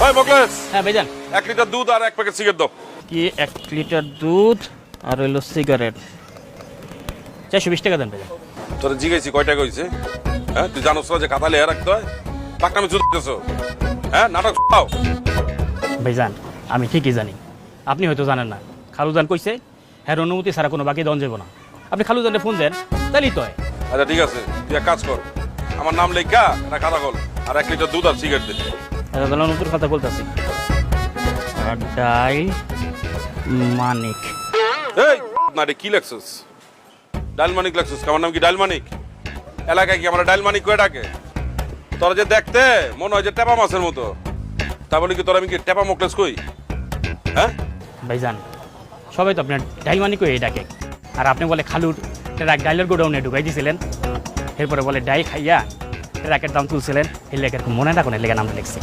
ওই মোকলেস, হ্যাঁ ভাইজান। 1 লিটার দুধ আর 1 প্যাকেট সিগারেট দাও। কি 1 লিটার দুধ আর হইলো সিগারেট, 420 টাকা দেন ভাইজান। তোরে জিজ্ঞাসি কয় টাকা হইছে? হ্যাঁ, তুই জানোস না যে খাতা লেয়া রাখতে হয়? পাকনামি চুদতেছো, হ্যাঁ? নাটক দাও। ভাইজান আমি ঠিকই জানি, আপনি হয়তো জানেন না। খালুজান কইছে হ্যাঁ অনুমতি ছাড়া কোনো বাকি দন যাব না। আপনি খালুজানে ফোন দেন, তাইলেই তো হয়। আচ্ছা ঠিক আছে, তুই এক কাজ কর, আমার নাম লেখা একটা খাতা খোল আর 1 লিটার দুধ আর সিগারেট দে। আচ্ছা তাহলে নতুন কথা বলতেছি। ডাই মানিক। এই না রে, কি লেখছিস? ডাইল মানিক লেখছিস? আমার নাম কি ডাইল মানিক? এলাকায় কি আমরা ডাইল মানিক কয়ে ডাকে? তোরা যে দেখতে মনে হয় যে টেপা মাছের মতো, তা বলি কি তোরা আমি কি টেপা মোকলেস কই? হ্যাঁ ভাইজান সবাই তো আপনার ডাইল মানিক এই ডাকে, আর আপনি বলে খালুর ট্রাক ডাইলের গোডাউনে ঢুকাই দিয়েছিলেন, এরপরে বলে ডাই খাইয়া ট্রাকের দাম তুলছিলেন, এই লেখার মনে রাখুন, এই লেখা নামটা লিখছি।